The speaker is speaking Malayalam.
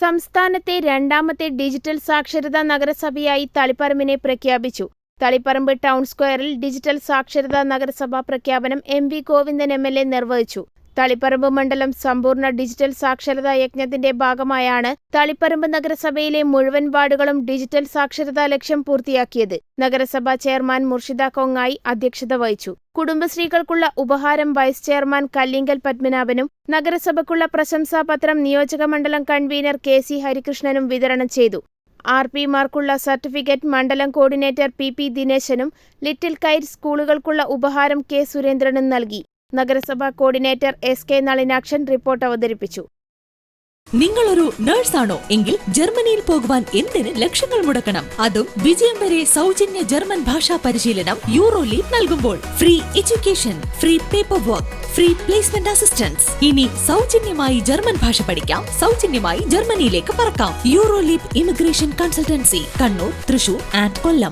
സംസ്ഥാനത്തെ രണ്ടാമത്തെ ഡിജിറ്റൽ സാക്ഷരതാ നഗരസഭയായി തളിപ്പറമ്പിനെ പ്രഖ്യാപിച്ചു. തളിപ്പറമ്പ് ടൗൺ സ്ക്വയറിൽ ഡിജിറ്റൽ സാക്ഷരതാ നഗരസഭാ പ്രഖ്യാപനം എം.വി. ഗോവിന്ദൻ എം.എൽ.എ. നിർവഹിച്ചു. തളിപ്പറമ്പ് മണ്ഡലം സമ്പൂർണ്ണ ഡിജിറ്റൽ സാക്ഷരതാ യജ്ഞത്തിന്റെ ഭാഗമായാണ് തളിപ്പറമ്പ് നഗരസഭയിലെ മുഴുവൻ വാർഡുകളും ഡിജിറ്റൽ സാക്ഷരതാ ലക്ഷ്യം പൂർത്തിയാക്കിയത്. നഗരസഭാ ചെയർമാൻ മുർഷിദ കൊങ്ങായി അധ്യക്ഷത വഹിച്ചു. കുടുംബശ്രീകൾക്കുള്ള ഉപഹാരം വൈസ് ചെയർമാൻ കല്ലിങ്കൽ പത്മനാഭനും നഗരസഭയ്ക്കുള്ള പ്രശംസാപത്രം നിയോജകമണ്ഡലം കൺവീനർ കെ.സി. ഹരികൃഷ്ണനും വിതരണം ചെയ്തു. ആർ.പി.മാർക്കുള്ള സർട്ടിഫിക്കറ്റ് മണ്ഡലം കോർഡിനേറ്റർ പി.പി. ദിനേശനും ലിറ്റിൽ കൈറ്റ് സ്കൂളുകൾക്കുള്ള ഉപഹാരം കെ. സുരേന്ദ്രനും നൽകി. നഗരസഭാ കോർഡിനേറ്റർ എസ്.കെ. നളിനാക്ഷൻ റിപ്പോർട്ട് അവതരിപ്പിച്ചു. നിങ്ങളൊരു നഴ്സാണോ എങ്കിൽ ജർമ്മനിയിൽ പോകുവാൻ എന്തിന് ലക്ഷങ്ങൾ മുടക്കണം? അതും വിജയം വരെ സൗജന്യ ജർമ്മൻ ഭാഷാ പരിശീലനം യൂറോലീപ് നൽകുമ്പോൾ. Free education, free paper work, free placement assistance. ഇനി സൗജന്യമായി ജർമ്മൻ ഭാഷ പഠിക്കാം, സൗജന്യമായി ജർമ്മനിയിലേക്ക് പറക്കാം. Euroleap immigration consultancy, Kannur, Thrissur and Kollam.